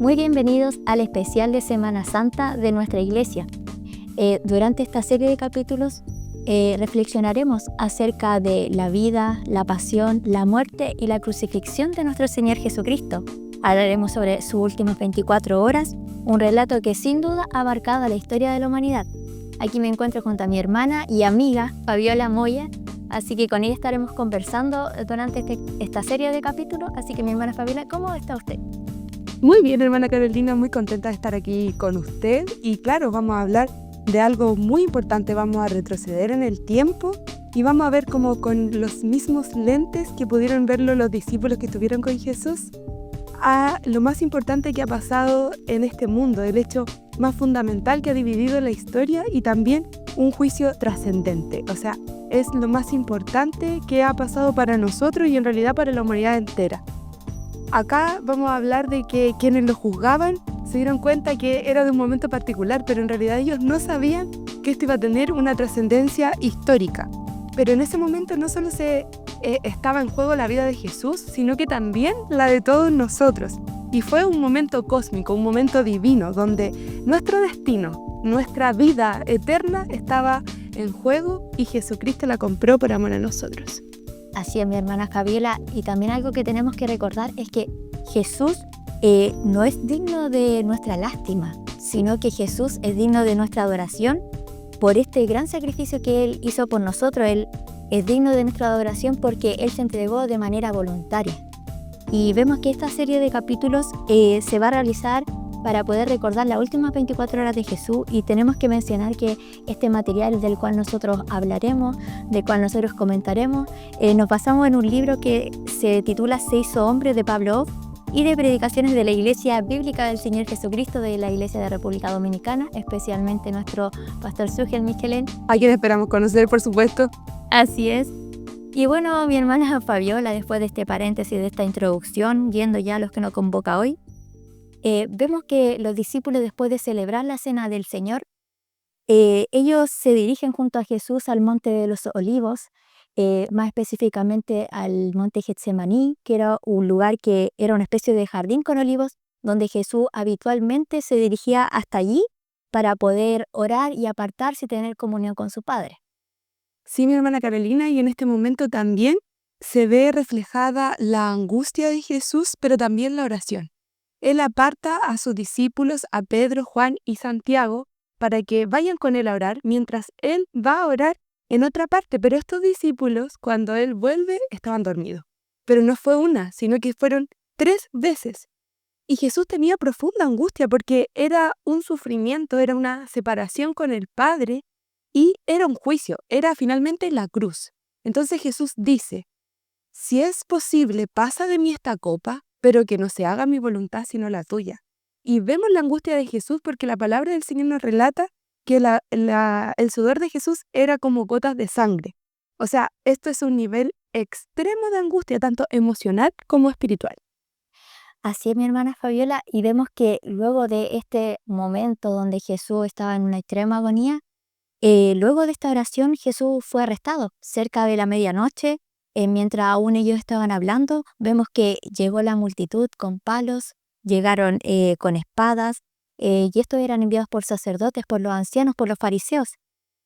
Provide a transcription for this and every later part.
Muy bienvenidos al especial de Semana Santa de nuestra iglesia. Durante esta serie de capítulos reflexionaremos acerca de la vida, la pasión, la muerte y la crucifixión de nuestro Señor Jesucristo. Hablaremos sobre sus últimas 24 horas, un relato que sin duda ha marcado la historia de la humanidad. Aquí me encuentro junto a mi hermana y amiga Fabiola Moya, así que con ella estaremos conversando durante esta serie de capítulos. Así que mi hermana Fabiola, ¿cómo está usted? Muy bien, hermana Carolina, muy contenta de estar aquí con usted. Y claro, vamos a hablar de algo muy importante. Vamos a retroceder en el tiempo y vamos a ver cómo con los mismos lentes que pudieron verlo los discípulos que estuvieron con Jesús, a lo más importante que ha pasado en este mundo, el hecho más fundamental que ha dividido la historia y también un juicio trascendente. O sea, es lo más importante que ha pasado para nosotros y en realidad para la humanidad entera. Acá vamos a hablar de que quienes lo juzgaban se dieron cuenta que era de un momento particular, pero en realidad ellos no sabían que esto iba a tener una trascendencia histórica. Pero en ese momento no solo estaba en juego la vida de Jesús, sino que también la de todos nosotros. Y fue un momento cósmico, un momento divino, donde nuestro destino, nuestra vida eterna estaba en juego y Jesucristo la compró por amor a nosotros. Así es, mi hermana Fabiola, y también algo que tenemos que recordar es que Jesús no es digno de nuestra lástima, sino que Jesús es digno de nuestra adoración por este gran sacrificio que Él hizo por nosotros. Él es digno de nuestra adoración porque Él se entregó de manera voluntaria. Y vemos que esta serie de capítulos se va a realizar para poder recordar las últimas 24 horas de Jesús, y tenemos que mencionar que este material del cual nosotros hablaremos, del cual nosotros comentaremos, nos basamos en un libro que se titula Se hizo hombre de Pablo Off y de predicaciones de la Iglesia Bíblica del Señor Jesucristo de la Iglesia de República Dominicana, especialmente nuestro pastor Sugel Michelén, a quien esperamos conocer, por supuesto. Así es. Y bueno, mi hermana Fabiola, después de este paréntesis, de esta introducción, yendo ya a los que nos convoca hoy, vemos que los discípulos, después de celebrar la cena del Señor, ellos se dirigen junto a Jesús al monte de los olivos, más específicamente al monte Getsemaní, que era un lugar que era una especie de jardín con olivos, donde Jesús habitualmente se dirigía hasta allí para poder orar y apartarse y tener comunión con su Padre. Sí, mi hermana Carolina, y en este momento también se ve reflejada la angustia de Jesús, pero también la oración. Él aparta a sus discípulos, a Pedro, Juan y Santiago, para que vayan con él a orar, mientras él va a orar en otra parte. Pero estos discípulos, cuando él vuelve, estaban dormidos. Pero no fue una, sino que fueron 3 veces. Y Jesús tenía profunda angustia porque era un sufrimiento, era una separación con el Padre y era un juicio, era finalmente la cruz. Entonces Jesús dice: si es posible, pasa de mí esta copa, pero que no se haga mi voluntad sino la tuya. Y vemos la angustia de Jesús porque la palabra del Señor nos relata que el sudor de Jesús era como gotas de sangre. O sea, esto es un nivel extremo de angustia, tanto emocional como espiritual. Así es, mi hermana Fabiola, y vemos que luego de este momento donde Jesús estaba en una extrema agonía, luego de esta oración Jesús fue arrestado cerca de la medianoche. Mientras aún ellos estaban hablando, vemos que llegó la multitud con palos, llegaron con espadas, y estos eran enviados por sacerdotes, por los ancianos, por los fariseos.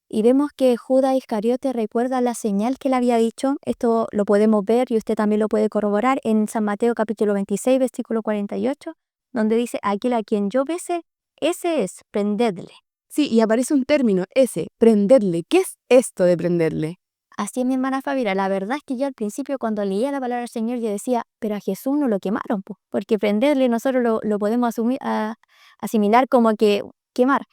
Y vemos que Judas Iscariote recuerda la señal que le había dicho. Esto lo podemos ver y usted también lo puede corroborar en San Mateo capítulo 26, versículo 48, donde dice: aquel a quien yo bese, ese es, prendedle. Sí, y aparece un término, ese, prenderle. ¿Qué es esto de prenderle? Así es, mi hermana Fabiola. La verdad es que yo al principio, cuando leía la palabra del Señor, yo decía, pero a Jesús no lo quemaron, po, porque prenderle nosotros lo podemos asimilar como que quemar.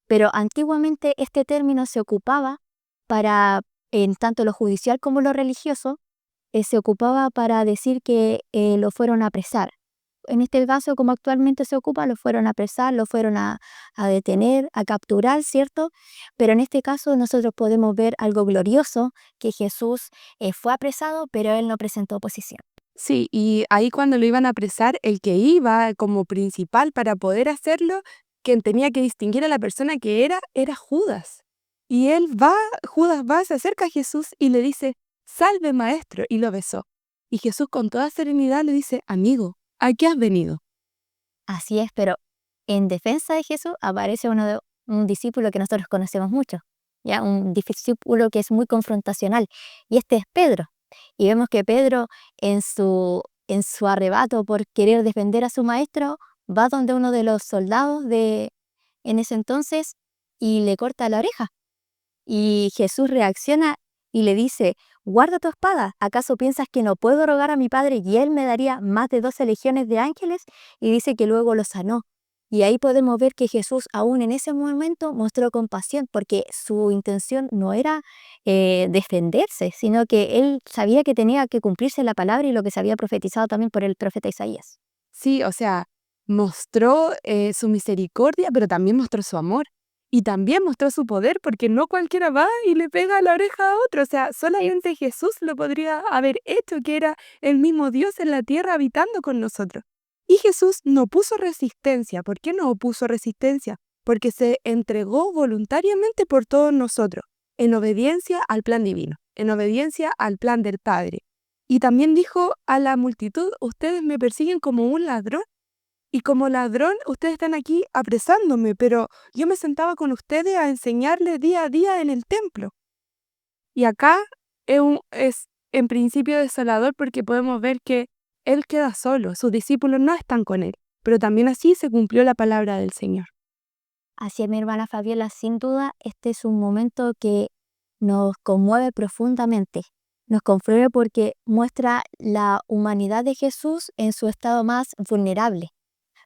Pero antiguamente este término se ocupaba para, en tanto lo judicial como lo religioso, se ocupaba para decir que lo fueron a apresar. En este caso, como actualmente se ocupa, lo fueron a apresar, lo fueron a detener, a capturar, ¿cierto? Pero en este caso nosotros podemos ver algo glorioso, que Jesús fue apresado, pero él no presentó oposición. Sí, y ahí cuando lo iban a apresar, el que iba como principal para poder hacerlo, quien tenía que distinguir a la persona que era Judas. Y Judas va, se acerca a Jesús y le dice: salve, maestro, y lo besó. Y Jesús con toda serenidad le dice: amigo, ¿a qué has venido? Así es, pero en defensa de Jesús aparece un discípulo que nosotros conocemos mucho, ¿ya? Un discípulo que es muy confrontacional, y este es Pedro. Y vemos que Pedro, en su arrebato por querer defender a su maestro, va donde uno de los soldados en ese entonces y le corta la oreja. Y Jesús reacciona y le dice: guarda tu espada, ¿acaso piensas que no puedo rogar a mi Padre y Él me daría más de 12 legiones de ángeles? Y dice que luego lo sanó. Y ahí podemos ver que Jesús aún en ese momento mostró compasión, porque su intención no era defenderse, sino que Él sabía que tenía que cumplirse la palabra y lo que se había profetizado también por el profeta Isaías. Sí, o sea, mostró su misericordia, pero también mostró su amor. Y también mostró su poder, porque no cualquiera va y le pega la oreja a otro. O sea, solamente Jesús lo podría haber hecho, que era el mismo Dios en la tierra habitando con nosotros. Y Jesús no puso resistencia. ¿Por qué no puso resistencia? Porque se entregó voluntariamente por todos nosotros, en obediencia al plan divino, en obediencia al plan del Padre. Y también dijo a la multitud: ustedes me persiguen como un ladrón. Y como ladrón, ustedes están aquí apresándome, pero yo me sentaba con ustedes a enseñarles día a día en el templo. Y acá es en principio desolador, porque podemos ver que Él queda solo, sus discípulos no están con Él, pero también así se cumplió la palabra del Señor. Así es, mi hermana Fabiola, sin duda, este es un momento que nos conmueve profundamente. Nos conmueve porque muestra la humanidad de Jesús en su estado más vulnerable.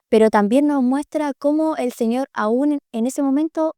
Pero también nos muestra cómo el Señor aún en ese momento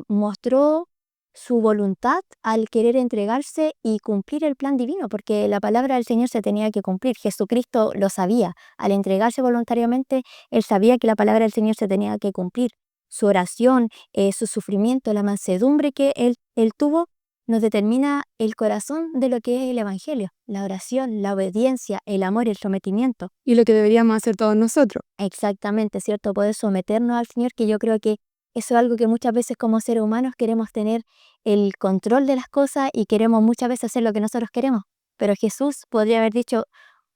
mostró su voluntad al querer entregarse y cumplir el plan divino, porque la palabra del Señor se tenía que cumplir. Jesucristo lo sabía. Al entregarse voluntariamente, Él sabía que la palabra del Señor se tenía que cumplir. Su oración, su sufrimiento, la mansedumbre que él tuvo, nos determina el corazón de lo que es el Evangelio: la oración, la obediencia, el amor, el sometimiento. Y lo que deberíamos hacer todos nosotros. Exactamente, ¿cierto? Poder someternos al Señor, que yo creo que eso es algo que muchas veces como seres humanos queremos tener el control de las cosas y queremos muchas veces hacer lo que nosotros queremos. Pero Jesús podría haber dicho,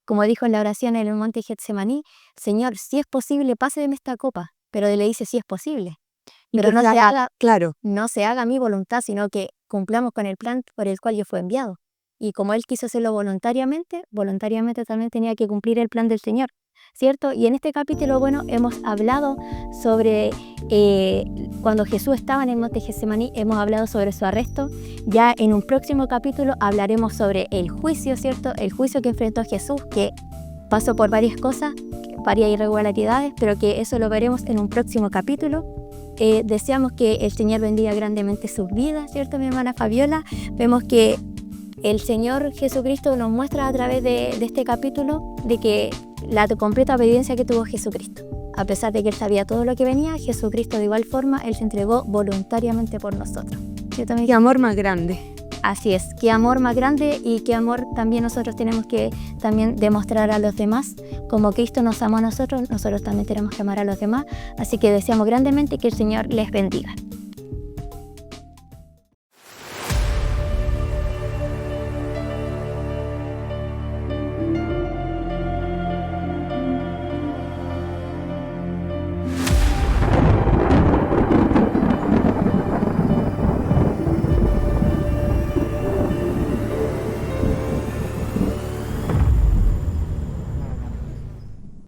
como dijo en la oración en el monte Getsemaní: Señor, si es posible, pase de mí esta copa. Pero Él le dice: sí es posible. Pero no se haga, claro, no se haga mi voluntad, sino que cumplamos con el plan por el cual yo fui enviado. Y como Él quiso hacerlo voluntariamente también tenía que cumplir el plan del Señor, ¿cierto? Y en este capítulo, bueno, hemos hablado sobre cuando Jesús estaba en el monte Getsemaní, hemos hablado sobre su arresto. Ya en un próximo capítulo hablaremos sobre el juicio, ¿cierto? El juicio que enfrentó Jesús, que pasó por varias cosas, varias irregularidades, pero que eso lo veremos en un próximo capítulo. Deseamos que el Señor bendiga grandemente sus vidas, ¿cierto, mi hermana Fabiola? Vemos que el Señor Jesucristo nos muestra a través de este capítulo de que la completa obediencia que tuvo Jesucristo. A pesar de que Él sabía todo lo que venía, Jesucristo de igual forma, Él se entregó voluntariamente por nosotros. ¿Cierto, qué amor más grande. Así es, qué amor más grande, y qué amor también nosotros tenemos que también demostrar a los demás. Como Cristo nos amó a nosotros también tenemos que amar a los demás. Así que deseamos grandemente que el Señor les bendiga.